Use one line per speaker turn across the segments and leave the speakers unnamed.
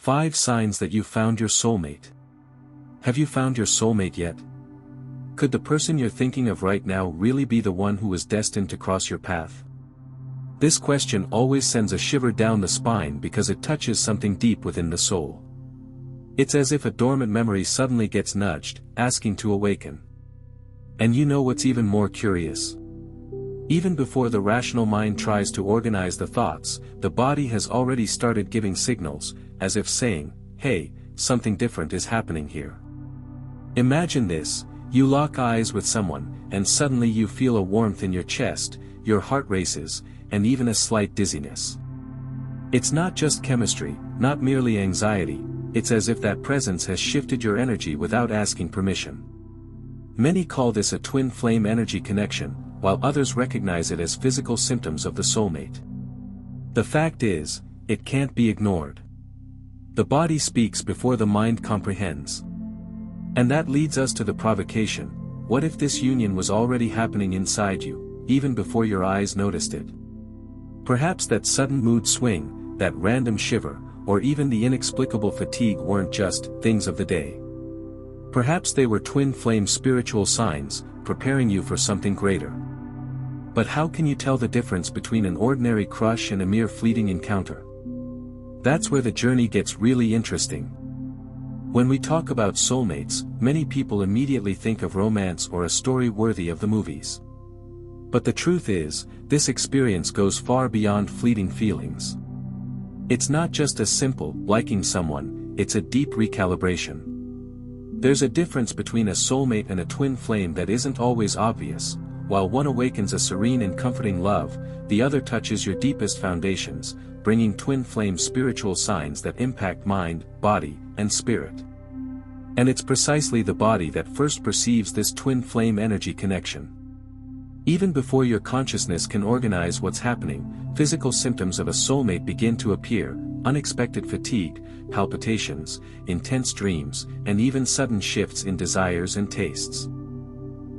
5 signs that you've found your soulmate. Have you found your soulmate yet? Could the person you're thinking of right now really be the one who was destined to cross your path? This question always sends a shiver down the spine because it touches something deep within the soul. It's as if a dormant memory suddenly gets nudged, asking to awaken. And you know what's even more curious? Even before the rational mind tries to organize the thoughts, the body has already started giving signals, as if saying, hey, something different is happening here. Imagine this: you lock eyes with someone, and suddenly you feel a warmth in your chest, your heart races, and even a slight dizziness. It's not just chemistry, not merely anxiety, it's as if that presence has shifted your energy without asking permission. Many call this a twin flame energy connection, while others recognize it as physical symptoms of the soulmate. The fact is, it can't be ignored. The body speaks before the mind comprehends. And that leads us to the provocation: what if this union was already happening inside you, even before your eyes noticed it? Perhaps that sudden mood swing, that random shiver, or even the inexplicable fatigue weren't just things of the day. Perhaps they were twin flame spiritual signs, preparing you for something greater. But how can you tell the difference between an ordinary crush and a mere fleeting encounter? That's where the journey gets really interesting. When we talk about soulmates, many people immediately think of romance or a story worthy of the movies. But the truth is, this experience goes far beyond fleeting feelings. It's not just as simple liking someone, it's a deep recalibration. There's a difference between a soulmate and a twin flame that isn't always obvious. While one awakens a serene and comforting love, the other touches your deepest foundations, bringing twin flame spiritual signs that impact mind, body, and spirit. And it's precisely the body that first perceives this twin flame energy connection. Even before your consciousness can organize what's happening, physical symptoms of a soulmate begin to appear: unexpected fatigue, palpitations, intense dreams, and even sudden shifts in desires and tastes.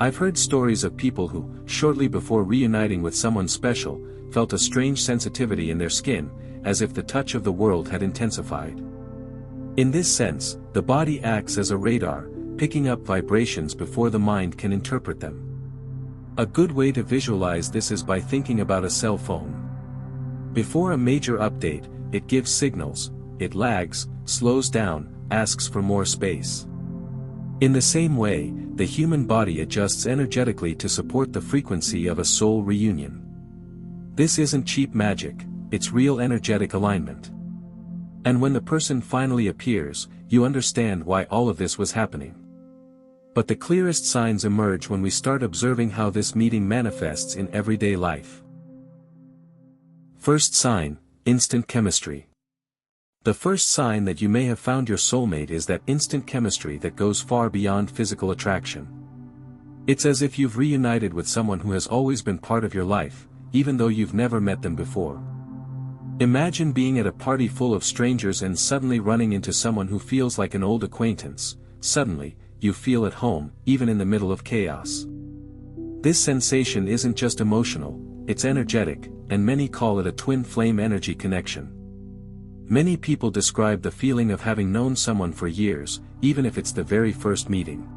I've heard stories of people who, shortly before reuniting with someone special, felt a strange sensitivity in their skin, as if the touch of the world had intensified. In this sense, the body acts as a radar, picking up vibrations before the mind can interpret them. A good way to visualize this is by thinking about a cell phone. Before a major update, it gives signals, it lags, slows down, asks for more space. In the same way, the human body adjusts energetically to support the frequency of a soul reunion. This isn't cheap magic, it's real energetic alignment. And when the person finally appears, you understand why all of this was happening. But the clearest signs emerge when we start observing how this meeting manifests in everyday life. First sign: instant chemistry. The first sign that you may have found your soulmate is that instant chemistry that goes far beyond physical attraction. It's as if you've reunited with someone who has always been part of your life, even though you've never met them before. Imagine being at a party full of strangers and suddenly running into someone who feels like an old acquaintance. Suddenly, you feel at home, even in the middle of chaos. This sensation isn't just emotional, it's energetic, and many call it a twin flame energy connection. Many people describe the feeling of having known someone for years, even if it's the very first meeting.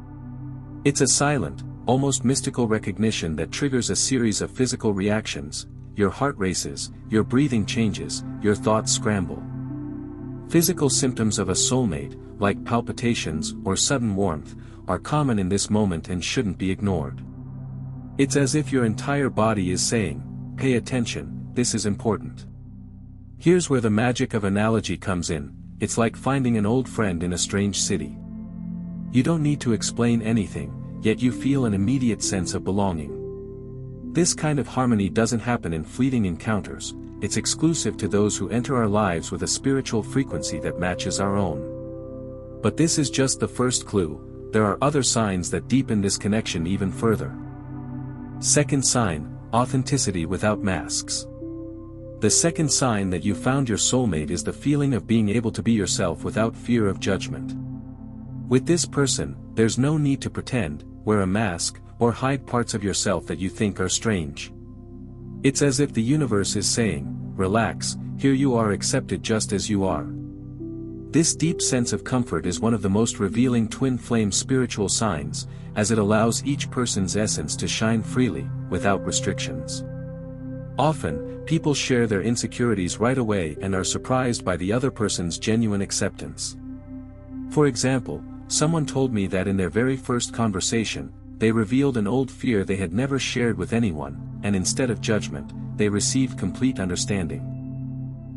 It's a silent, almost mystical recognition that triggers a series of physical reactions. Your heart races, your breathing changes, your thoughts scramble. Physical symptoms of a soulmate, like palpitations or sudden warmth, are common in this moment and shouldn't be ignored. It's as if your entire body is saying, pay attention, this is important. Here's where the magic of analogy comes in: it's like finding an old friend in a strange city. You don't need to explain anything, yet you feel an immediate sense of belonging. This kind of harmony doesn't happen in fleeting encounters, it's exclusive to those who enter our lives with a spiritual frequency that matches our own. But this is just the first clue. There are other signs that deepen this connection even further. Second sign: authenticity without masks. The second sign that you found your soulmate is the feeling of being able to be yourself without fear of judgment. With this person, there's no need to pretend, wear a mask, or hide parts of yourself that you think are strange. It's as if the universe is saying, relax, here you are, accepted just as you are. This deep sense of comfort is one of the most revealing twin flame spiritual signs, as it allows each person's essence to shine freely, without restrictions. Often, people share their insecurities right away and are surprised by the other person's genuine acceptance. For example, someone told me that in their very first conversation, they revealed an old fear they had never shared with anyone, and instead of judgment, they received complete understanding.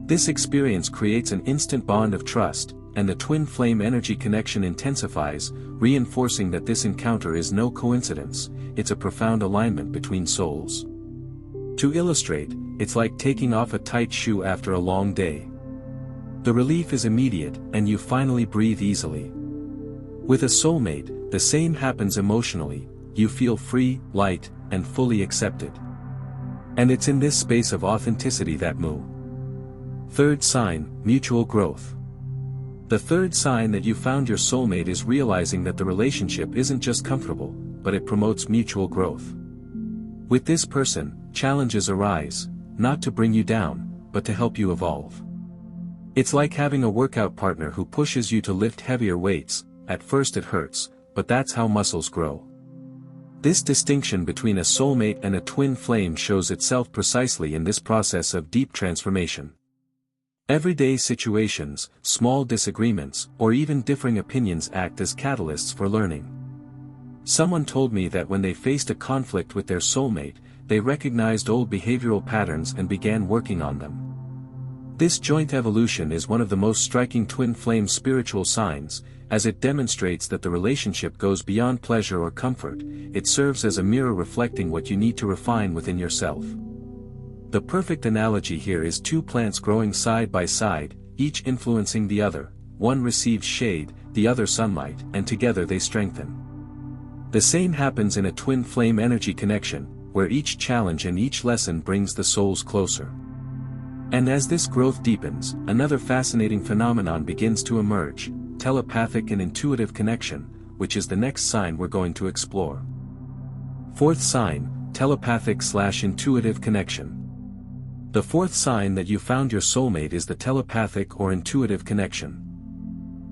This experience creates an instant bond of trust, and the twin flame energy connection intensifies, reinforcing that this encounter is no coincidence, it's a profound alignment between souls. To illustrate, it's like taking off a tight shoe after a long day. The relief is immediate, and you finally breathe easily. With a soulmate, the same happens emotionally, you feel free, light, and fully accepted. And it's in this space of authenticity that Third sign, mutual growth. The third sign that you found your soulmate is realizing that the relationship isn't just comfortable, but it promotes mutual growth. With this person, challenges arise, not to bring you down, but to help you evolve. It's like having a workout partner who pushes you to lift heavier weights. At first it hurts, but that's how muscles grow. This distinction between a soulmate and a twin flame shows itself precisely in this process of deep transformation. Everyday situations, small disagreements, or even differing opinions act as catalysts for learning. Someone told me that when they faced a conflict with their soulmate, they recognized old behavioral patterns and began working on them. This joint evolution is one of the most striking twin flame spiritual signs, as it demonstrates that the relationship goes beyond pleasure or comfort. It serves as a mirror reflecting what you need to refine within yourself. The perfect analogy here is two plants growing side by side, each influencing the other. One receives shade, the other sunlight, and together they strengthen. The same happens in a twin flame energy connection, where each challenge and each lesson brings the souls closer. And as this growth deepens, another fascinating phenomenon begins to emerge: telepathic and intuitive connection, which is the next sign we're going to explore. Fourth sign, telepathic/intuitive connection. The fourth sign that you found your soulmate is the telepathic or intuitive connection.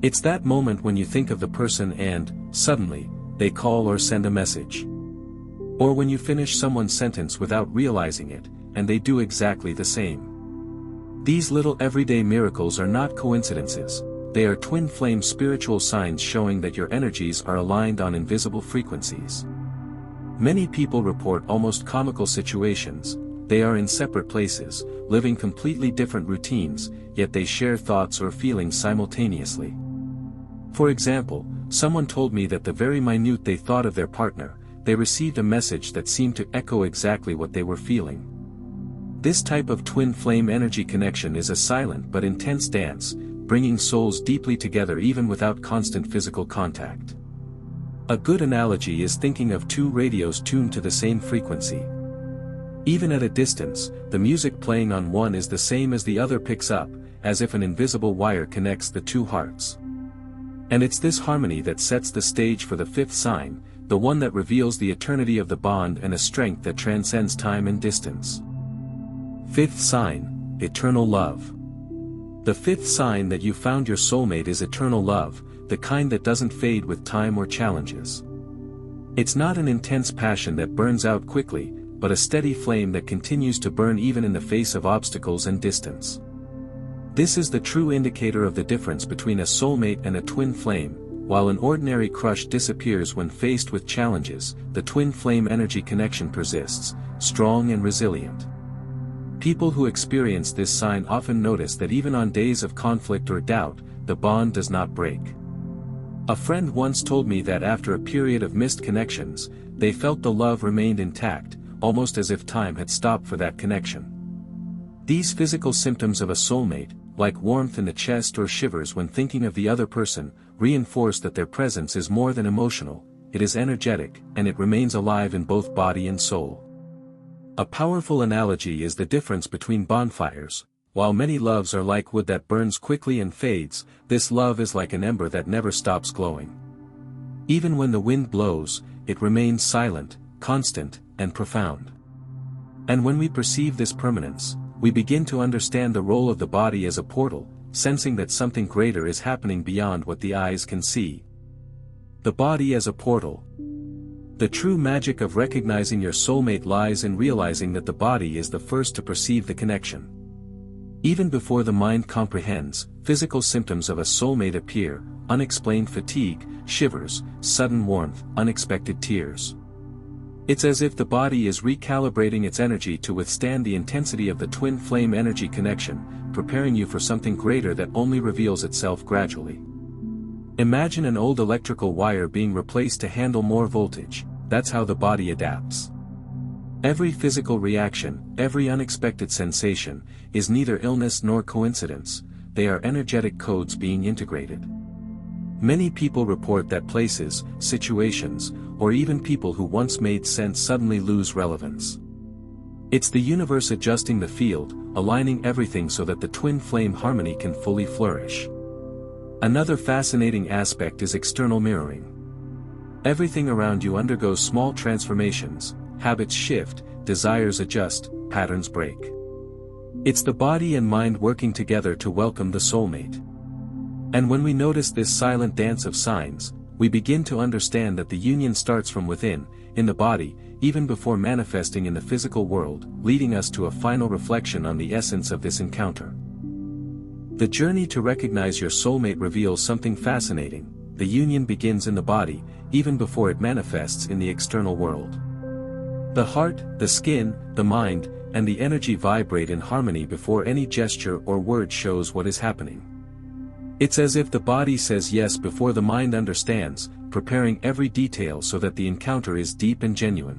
It's that moment when you think of the person and, suddenly, they call or send a message. Or when you finish someone's sentence without realizing it, and they do exactly the same. These little everyday miracles are not coincidences, they are twin flame spiritual signs showing that your energies are aligned on invisible frequencies. Many people report almost comical situations. They are in separate places, living completely different routines, yet they share thoughts or feelings simultaneously. For example, someone told me that the very minute they thought of their partner, they received a message that seemed to echo exactly what they were feeling. This type of twin flame energy connection is a silent but intense dance, bringing souls deeply together even without constant physical contact. A good analogy is thinking of two radios tuned to the same frequency. Even at a distance, the music playing on one is the same as the other picks up, as if an invisible wire connects the two hearts. And it's this harmony that sets the stage for the fifth sign, the one that reveals the eternity of the bond and a strength that transcends time and distance. Fifth sign, eternal love. The fifth sign that you found your soulmate is eternal love, the kind that doesn't fade with time or challenges. It's not an intense passion that burns out quickly, but a steady flame that continues to burn even in the face of obstacles and distance. This is the true indicator of the difference between a soulmate and a twin flame. While an ordinary crush disappears when faced with challenges, the twin flame energy connection persists, strong and resilient. People who experience this sign often notice that even on days of conflict or doubt, the bond does not break. A friend once told me that after a period of missed connections, they felt the love remained intact, almost as if time had stopped for that connection. These physical symptoms of a soulmate, like warmth in the chest or shivers when thinking of the other person, reinforce that their presence is more than emotional, it is energetic, and it remains alive in both body and soul. A powerful analogy is the difference between bonfires. While many loves are like wood that burns quickly and fades, this love is like an ember that never stops glowing. Even when the wind blows, it remains silent, constant, and profound. And when we perceive this permanence, we begin to understand the role of the body as a portal, sensing that something greater is happening beyond what the eyes can see. The body as a portal. The true magic of recognizing your soulmate lies in realizing that the body is the first to perceive the connection. Even before the mind comprehends, physical symptoms of a soulmate appear: unexplained fatigue, shivers, sudden warmth, unexpected tears. It's as if the body is recalibrating its energy to withstand the intensity of the twin flame energy connection, preparing you for something greater that only reveals itself gradually. Imagine an old electrical wire being replaced to handle more voltage. That's how the body adapts. Every physical reaction, every unexpected sensation, is neither illness nor coincidence, they are energetic codes being integrated. Many people report that places, situations, or even people who once made sense suddenly lose relevance. It's the universe adjusting the field, aligning everything so that the twin flame harmony can fully flourish. Another fascinating aspect is external mirroring. Everything around you undergoes small transformations, habits shift, desires adjust, patterns break. It's the body and mind working together to welcome the soulmate. And when we notice this silent dance of signs, we begin to understand that the union starts from within, in the body, even before manifesting in the physical world, leading us to a final reflection on the essence of this encounter. The journey to recognize your soulmate reveals something fascinating. The union begins in the body, even before it manifests in the external world. The heart, the skin, the mind, and the energy vibrate in harmony before any gesture or word shows what is happening. It's as if the body says yes before the mind understands, preparing every detail so that the encounter is deep and genuine.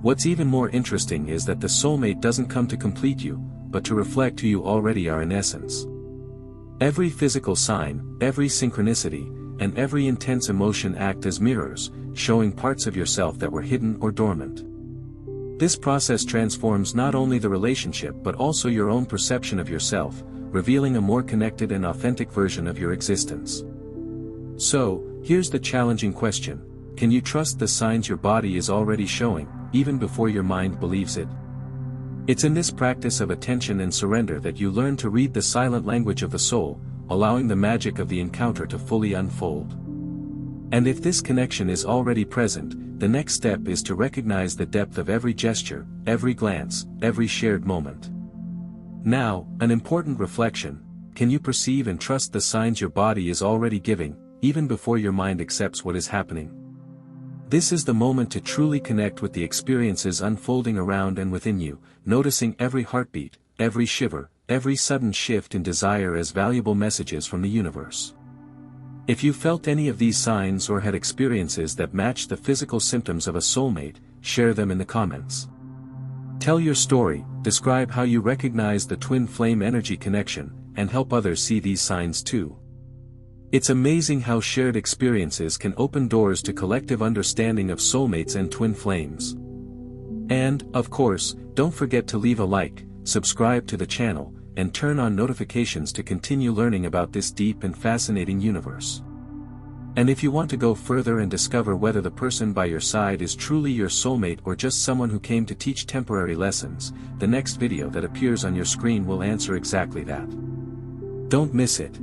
What's even more interesting is that the soulmate doesn't come to complete you, but to reflect who you already are in essence. Every physical sign, every synchronicity, and every intense emotion act as mirrors, showing parts of yourself that were hidden or dormant. This process transforms not only the relationship but also your own perception of yourself, revealing a more connected and authentic version of your existence. So, here's the challenging question: can you trust the signs your body is already showing, even before your mind believes it? It's in this practice of attention and surrender that you learn to read the silent language of the soul, allowing the magic of the encounter to fully unfold. And if this connection is already present, the next step is to recognize the depth of every gesture, every glance, every shared moment. Now, an important reflection: can you perceive and trust the signs your body is already giving, even before your mind accepts what is happening? This is the moment to truly connect with the experiences unfolding around and within you, noticing every heartbeat, every shiver, every sudden shift in desire as valuable messages from the universe. If you felt any of these signs or had experiences that match the physical symptoms of a soulmate, share them in the comments. Tell your story, describe how you recognize the twin flame energy connection, and help others see these signs too. It's amazing how shared experiences can open doors to collective understanding of soulmates and twin flames. And, of course, don't forget to leave a like, subscribe to the channel, and turn on notifications to continue learning about this deep and fascinating universe. And if you want to go further and discover whether the person by your side is truly your soulmate or just someone who came to teach temporary lessons, the next video that appears on your screen will answer exactly that. Don't miss it.